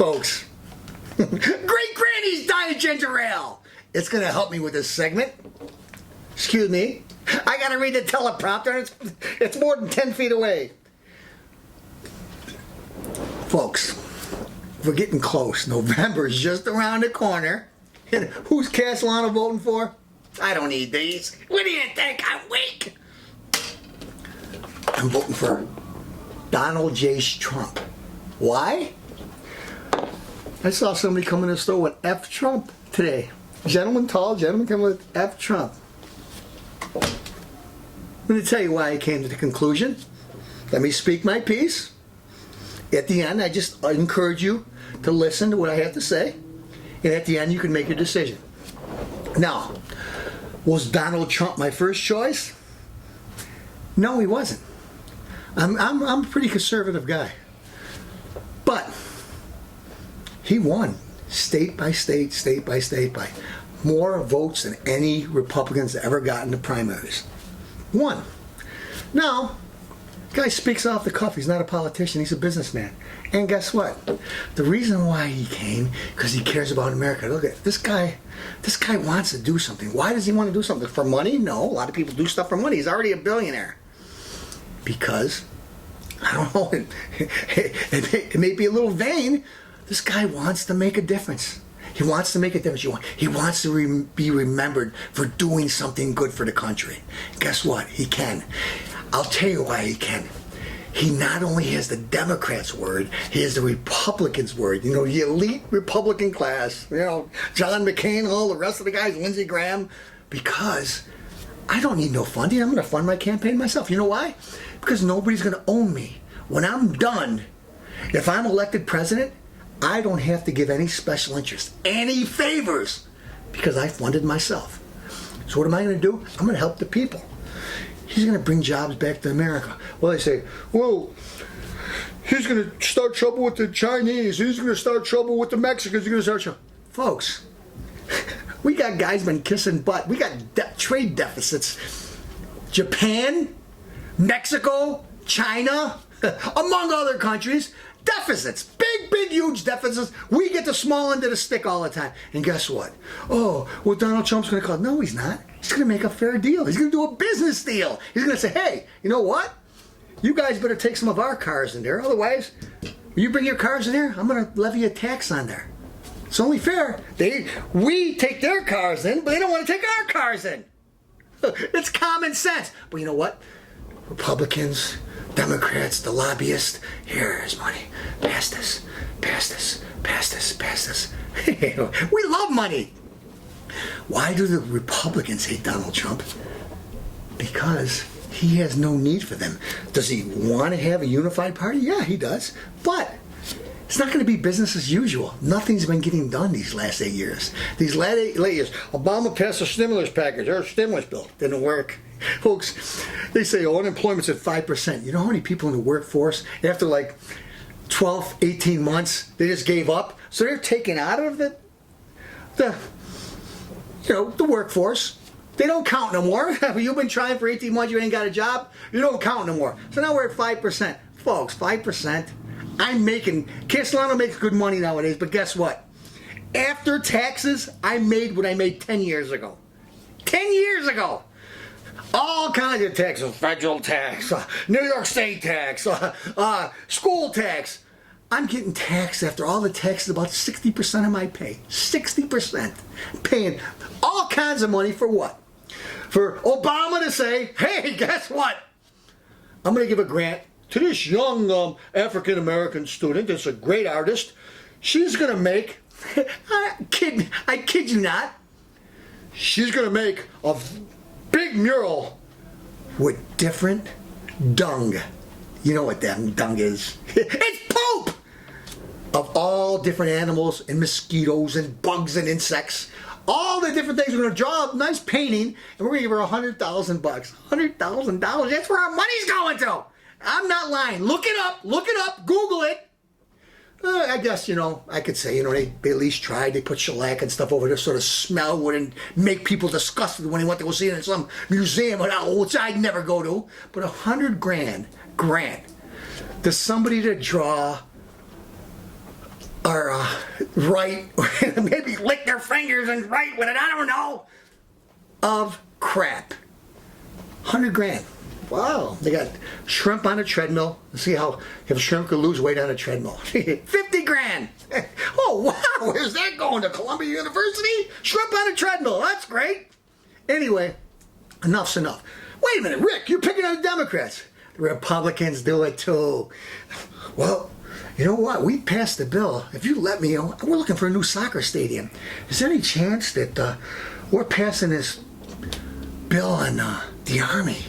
Folks, Great Granny's Diet Ginger Ale. It's going to help me with this segment. Excuse me. I got to read the teleprompter. It's more than 10 feet away. Folks, we're getting close. November is just around the corner. And who's Castellano voting for? I don't need these. What do you think? I'm weak. I'm voting for Donald J. Trump. Why? I saw somebody come in the store with F. Trump today. Gentleman, tall gentleman, coming with F. Trump. I'm going to tell you why I came to the conclusion. Let me speak my piece. At the end, I just encourage you to listen to what I have to say. And at the end, you can make your decision. Now, was Donald Trump my first choice? No, he wasn't. I'm a pretty conservative guy. But he won state by state by more votes than any Republicans ever got in the primaries. Won. Now, guy speaks off the cuff. He's not a politician. He's a businessman. And guess what? The reason why he came, because he cares about America. Look at this guy. This guy wants to do something. Why does he want to do something? For money? No. A lot of people do stuff for money. He's already a billionaire. Because, I don't know, it may be a little vain. This guy wants to make a difference. He wants to make a difference. He wants to be remembered for doing something good for the country. Guess what? He can. I'll tell you why he can. He not only has the Democrats' word, he has the Republicans' word. You know, the elite Republican class. You know, John McCain, all the rest of the guys, Lindsey Graham. Because I don't need no funding. I'm going to fund my campaign myself. You know why? Because nobody's going to own me. When I'm done, if I'm elected president, I don't have to give any special interest, any favors, because I funded myself. So what am I going to do? I'm going to help the people. He's going to bring jobs back to America. Well, they say, well, he's going to start trouble with the Chinese. He's going to start trouble with the Mexicans. He's going to start trouble. Folks, we got guys been kissing butt. We got trade deficits. Japan, Mexico, China, among other countries. Deficits. Big, huge deficits. We get the small end of the stick all the time. And guess what? Oh, well, Donald Trump's going to call. No, he's not. He's going to make a fair deal. He's going to do a business deal. He's going to say, hey, you know what? You guys better take some of our cars in there. Otherwise, when you bring your cars in there, I'm going to levy a tax on there. It's only fair. We take their cars in, but they don't want to take our cars in. It's common sense. But you know what? Republicans, Democrats, the lobbyists, here's money. Pass this, pass this, pass this, pass this. We love money. Why do the Republicans hate Donald Trump? Because he has no need for them. Does he want to have a unified party? Yeah, he does. But it's not going to be business as usual. Nothing's been getting done these last 8 years. These last 8 years, Obama passed a stimulus package or a stimulus bill. Didn't work. Folks, they say unemployment's at 5%. You know how many people in the workforce, after like 12, 18 months, they just gave up? So they're taken out of the workforce. They don't count no more. You've been trying for 18 months, you ain't got a job, you don't count no more. So now we're at 5%. Folks, 5%. Castellano makes good money nowadays, but guess what? After taxes, I made what I made 10 years ago. 10 years ago! All kinds of taxes, federal tax, New York State tax, school tax. I'm getting taxed after all the taxes, about 60% of my pay. 60%. Paying all kinds of money for what? For Obama to say, hey, guess what? I'm going to give a grant to this young African-American student that's a great artist. She's going to make, I kid you not, she's going to make a big mural with different dung. You know what that dung is? It's poop! Of all different animals and mosquitoes and bugs and insects. All the different things. We're going to draw a nice painting and we're going to give her $100,000. $100,000. That's where our money's going to. I'm not lying. Look it up, Google it. I guess, I could say, they at least tried. They put shellac and stuff over there, sort of smell wouldn't make people disgusted when they went to go see it in some museum, which I'd never go to. But $100,000 grant to somebody to draw right, maybe lick their fingers and write with it, I don't know, of crap. 100 grand. Wow. They got shrimp on a treadmill. See how if shrimp could lose weight on a treadmill. 50 grand. Oh, wow. Where's that going? To Columbia University? Shrimp on a treadmill. That's great. Anyway, enough's enough. Wait a minute, Rick, you're picking on the Democrats. The Republicans do it too. Well, you know what? We passed the bill. If you let me, we're looking for a new soccer stadium. Is there any chance that we're passing this bill on the Army?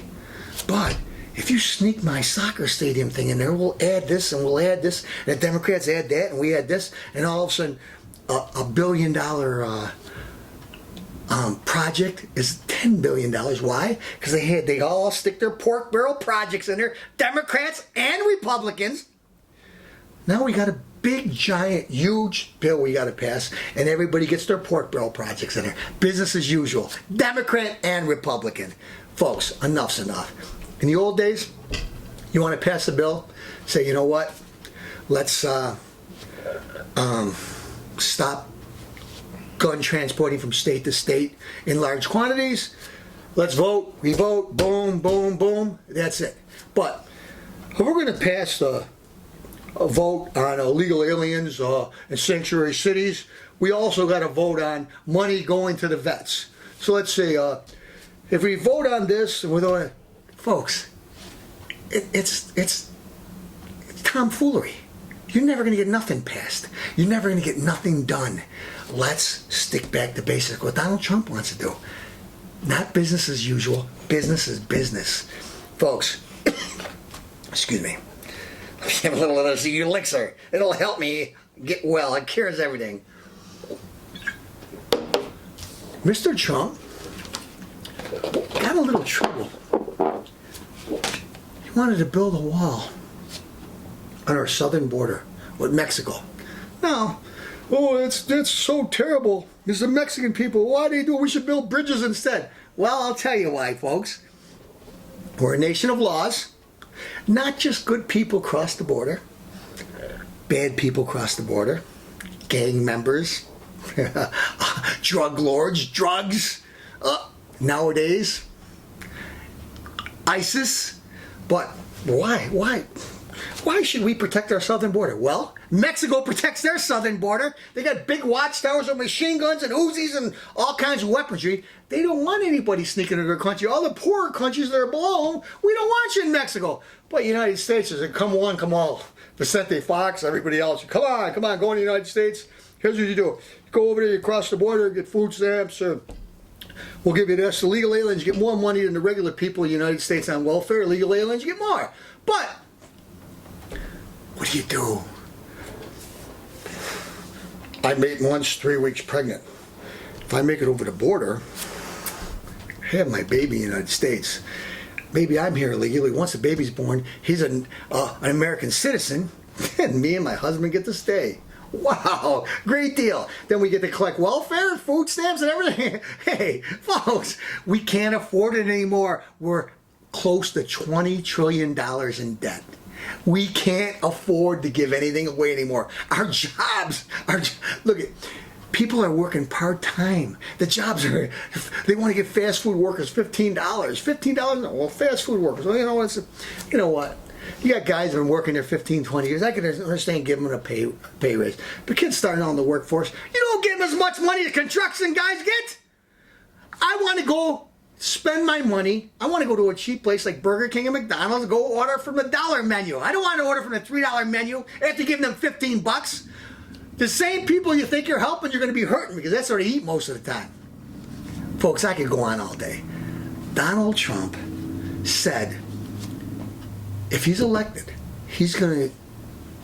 But if you sneak my soccer stadium thing in there, we'll add this and we'll add this. And the Democrats add that and we add this. And all of a sudden, $1 billion project is $10 billion. Why? Because they all stick their pork barrel projects in there, Democrats and Republicans. Now we got a big, giant, huge bill we got to pass, and everybody gets their pork barrel projects in there. Business as usual, Democrat and Republican. Folks, enough's enough. In the old days, you want to pass a bill, say, you know what, let's stop gun transporting from state to state in large quantities. Let's vote, we vote, boom, boom, boom, that's it. But if we're going to pass a vote on illegal aliens in sanctuary cities, we also got to vote on money going to the vets. So let's say if we vote on this, we're going to, folks, it's tomfoolery. You're never going to get nothing passed. You're never going to get nothing done. Let's stick back to basics. What Donald Trump wants to do. Not business as usual. Business is business. Folks, excuse me. Let me have a little of this elixir. It'll help me get well. It cures everything. Mr. Trump got a little trouble. He wanted to build a wall on our southern border with Mexico. Now, that's so terrible. Because the Mexican people, why do they do it? We should build bridges instead. Well, I'll tell you why, folks. We're a nation of laws. Not just good people cross the border. Bad people cross the border. Gang members. Drug lords. Drugs. Nowadays. ISIS. But why? Why should we protect our southern border? Well, Mexico protects their southern border. They got big watchtowers with machine guns and Uzis and all kinds of weaponry. They don't want anybody sneaking into their country. All the poorer countries that are below them, we don't want you in Mexico. But the United States is like, come one, come all. Vicente Fox, everybody else, come on, go in the United States. Here's what you do. Go over there, you cross the border, get food stamps, we'll give you this. The legal aliens get more money than the regular people in the United States on welfare. Legal aliens get more. But what do you do? I made once 3 weeks pregnant. If I make it over the border, have my baby in the United States. Maybe I'm here illegally. Once the baby's born, he's an American citizen, and me and my husband get to stay. Wow, great deal. Then we get to collect welfare, food stamps, and everything. Hey, folks, we can't afford it anymore. We're close to $20 trillion in debt. We can't afford to give anything away anymore. Our jobs look at, people are working part-time. The jobs are, they want to give fast food workers $15. $15? Well, fast food workers, well, you know what? You got guys that have been working there 15, 20 years. I can understand giving them a pay raise. But kids starting out in the workforce, you don't give them as much money as construction guys get. I want to go spend my money. I want to go to a cheap place like Burger King and McDonald's and go order from the $1 menu. I don't want to order from the $3 menu after giving them 15 bucks. The same people you think you're helping, you're going to be hurting because that's what they eat most of the time. Folks, I could go on all day. Donald Trump said if he's elected, he's going to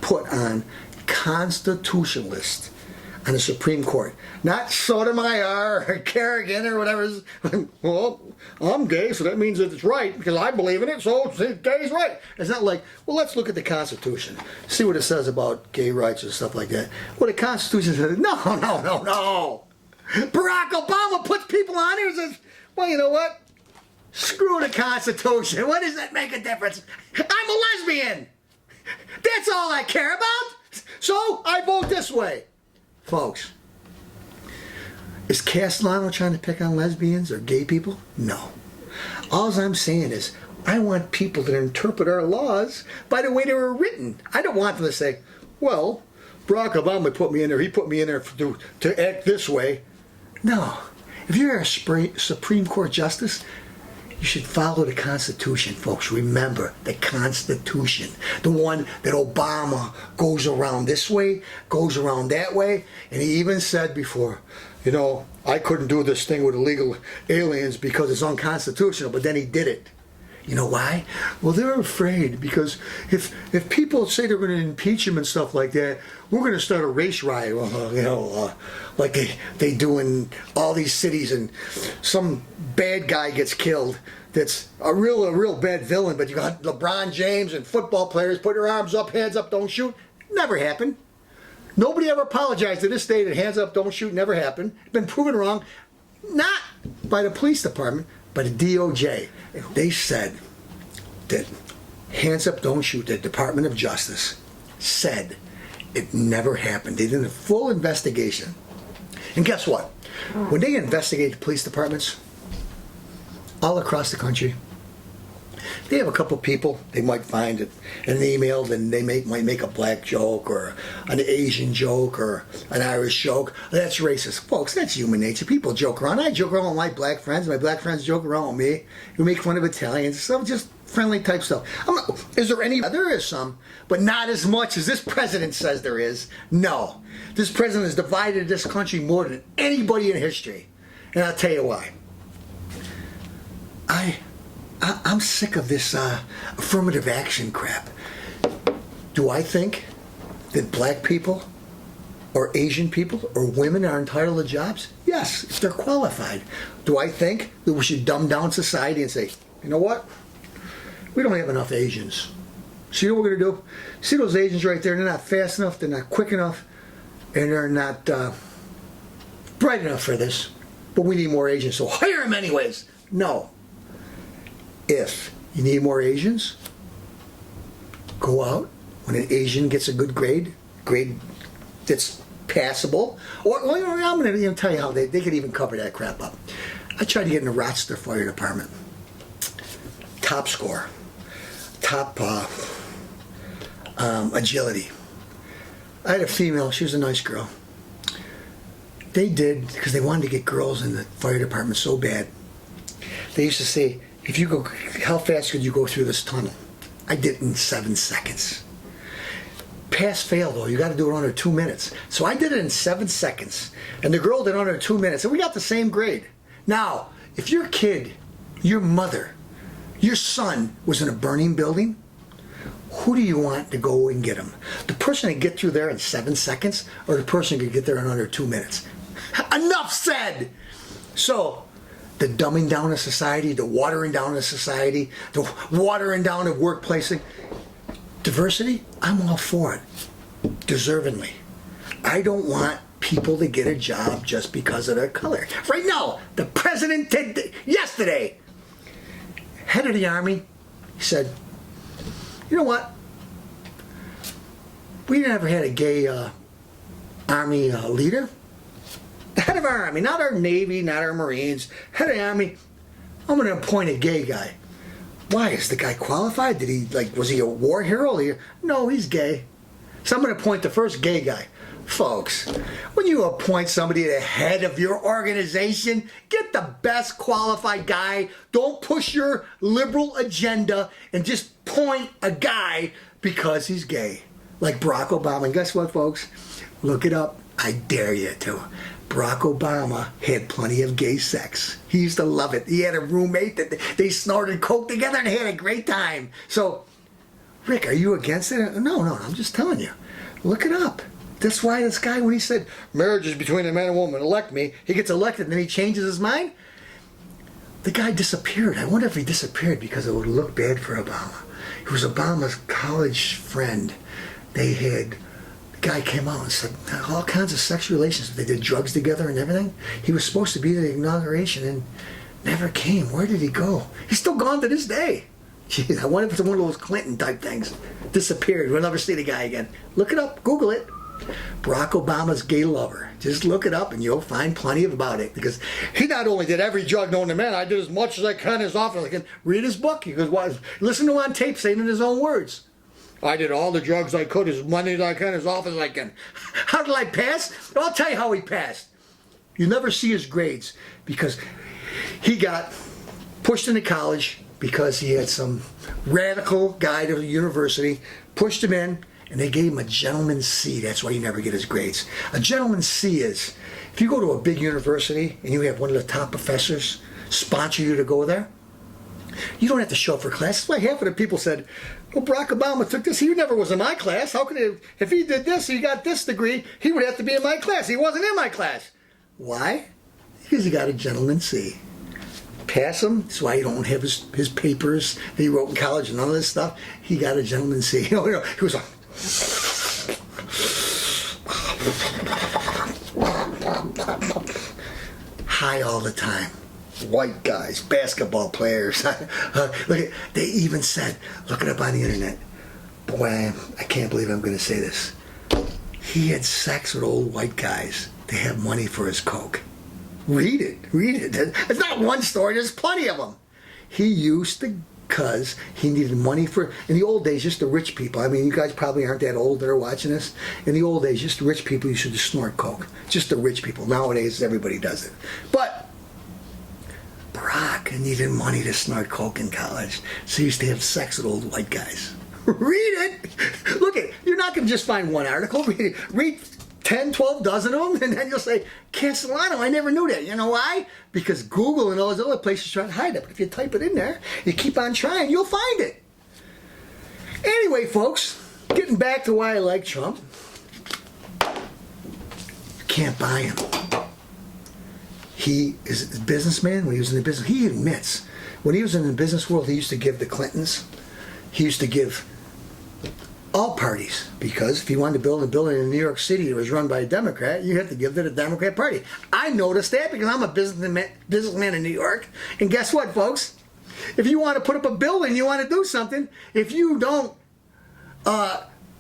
put on constitutionalists on the Supreme Court. Not Sotomayor or Kerrigan or whatever. Well, I'm gay, so that means that it's right because I believe in it, so gay's right. It's not like, well, let's look at the Constitution, see what it says about gay rights and stuff like that. Well, the Constitution says, no. Barack Obama puts people on here and says, well, you know what? Screw the Constitution. What does that make a difference? I'm a lesbian. That's all I care about. So I vote this way. Folks, is Castellano trying to pick on lesbians or gay people? No. All I'm saying is, I want people to interpret our laws by the way they were written. I don't want them to say, well, Barack Obama put me in there, he put me in there to act this way. No. If you're a Supreme Court Justice, you should follow the Constitution, folks. Remember, the Constitution. The one that Obama goes around this way, goes around that way, and he even said before, you know, I couldn't do this thing with illegal aliens because it's unconstitutional, but then he did it. You know why? Well, they're afraid because if people say they're going to impeach him and stuff like that, we're going to start a race riot, like they do in all these cities, and some bad guy gets killed that's a real bad villain, but you got LeBron James and football players put their arms up, hands up, don't shoot. Never happened. Nobody ever apologized to this day that hands up, don't shoot never happened. Been proven wrong, not by the police department, by the DOJ. They said that hands up, don't shoot, the Department of Justice said it never happened. They did a full investigation. And guess what? When they investigate the police departments all across the country, they have a couple people they might find in an email, and they might make a black joke or an Asian joke or an Irish joke. That's racist. Folks, that's human nature. People joke around. I joke around with my black friends. My black friends joke around with me. We make fun of Italians. Stuff, just friendly type stuff. Is there any? There is some, but not as much as this president says there is. No. This president has divided this country more than anybody in history. And I'll tell you why. I'm sick of this affirmative action crap. Do I think that black people or Asian people or women are entitled to jobs? Yes, if they're qualified. Do I think that we should dumb down society and say, you know what? We don't have enough Asians. See what we're going to do? See those Asians right there? They're not fast enough, they're not quick enough, and they're not bright enough for this. But we need more Asians, so hire them anyways. No. If you need more Asians, go out when an Asian gets a good grade that's passable. Or I'm going to tell you how they could even cover that crap up. I tried to get in the Rochester Fire Department. Top score. Top agility. I had a female, she was a nice girl. They did, because they wanted to get girls in the fire department so bad, they used to say, if you go, how fast could you go through this tunnel? I did it in 7 seconds. Pass fail though, you got to do it under 2 minutes. So I did it in 7 seconds, and the girl did it under 2 minutes, and we got the same grade. Now, if your kid, your mother, your son was in a burning building, who do you want to go and get him? The person that get through there in 7 seconds, or the person who could get there in under 2 minutes? Enough said! So, the dumbing down of society, the watering down of society, the watering down of workplacing. Diversity, I'm all for it. Deservingly. I don't want people to get a job just because of their color. Right now, the president did yesterday. Head of the army, he said, you know what? We never had a gay army leader. The head of our army, not our Navy, not our Marines, head of the army, I'm going to appoint a gay guy. Why? Is the guy qualified? Did he, was he a war hero? No, he's gay. So I'm going to appoint the first gay guy. Folks, when you appoint somebody to the head of your organization, get the best qualified guy. Don't push your liberal agenda and just point a guy because he's gay. Like Barack Obama. And guess what, folks? Look it up. I dare you to. Barack Obama had plenty of gay sex. He used to love it. He had a roommate that they snorted coke together and they had a great time. So, Rick, are you against it? No, I'm just telling you. Look it up. That's why this guy, when he said, marriage is between a man and a woman, elect me, he gets elected and then he changes his mind. The guy disappeared. I wonder if he disappeared because it would look bad for Obama. He was Obama's college friend. The guy came out and said all kinds of sex relations. They did drugs together and everything. He was supposed to be at the inauguration and never came. Where did he go? He's still gone to this day. Jeez, I wonder if it's one of those Clinton type things. Disappeared. We'll never see the guy again. Look it up. Google it. Barack Obama's gay lover. Just look it up and you'll find plenty about it. Because he not only did every drug known to man, I did as much as I can as often as I can. Read his book. He goes, well, listen to him on tape saying in his own words. I did all the drugs I could as many as I can, as often as I can. How did I pass? I'll tell you how he passed. You never see his grades because he got pushed into college because he had some radical guy to the university, pushed him in, and they gave him a gentleman's C. That's why you never get his grades. A gentleman's C is, if you go to a big university and you have one of the top professors sponsor you to go there, you don't have to show up for class. That's why half of the people said, well, Barack Obama took this. He never was in my class. How could he, if he did this, he got this degree, he would have to be in my class. He wasn't in my class. Why? Because he got a gentleman's C. Pass him. That's why he don't have his papers that he wrote in college and none of this stuff. He got a gentleman's C. He was like, high all the time. White guys, basketball players. Look, they even said, look it up on the internet. Boy, I can't believe I'm going to say this. He had sex with old white guys to have money for his coke. Read it. It's not one story, there's plenty of them. He used to, because he needed money for, in the old days, just the rich people. I mean, you guys probably aren't that old that are watching this. In the old days, just the rich people used to just snort coke. Just the rich people. Nowadays, everybody does it. But Barack needed money to snort coke in college, so he used to have sex with old white guys. Read it. Look it. You're not going to just find one article. Read 10, 12 dozen of them, and then you'll say, Castellano, I never knew that. You know why? Because Google and all those other places try to hide it. But if you type it in there, you keep on trying, you'll find it. Anyway, folks, getting back to why I like Trump. You can't buy him. He is a businessman. When he was in the business, he admits, when he was in the business world, he used to give the Clintons, he used to give all parties, because if you wanted to build a building in New York City that was run by a Democrat, you had to give it to the Democrat Party. I noticed that because I'm a businessman in New York. And guess what, folks? If you want to put up a building, you want to do something, if you don't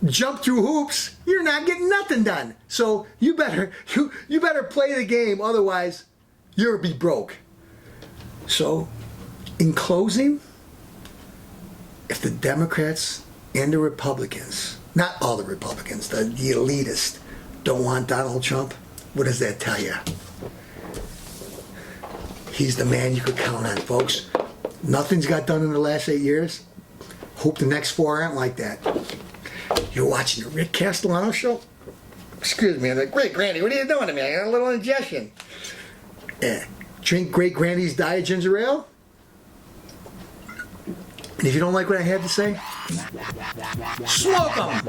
jump through hoops, you're not getting nothing done. So you better play the game, otherwise you'll be broke. So, in closing, if the Democrats and the Republicans, not all the Republicans, the elitists, don't want Donald Trump, what does that tell you? He's the man you could count on, folks. Nothing's got done in the last 8 years. Hope the next 4 aren't like that. You're watching the Rick Castellano show? Excuse me, I'm like, Great Granny, what are you doing to me? I got a little ingestion. Drink Great Granny's Diet Ginger Ale? And if you don't like what I had to say, smoke them!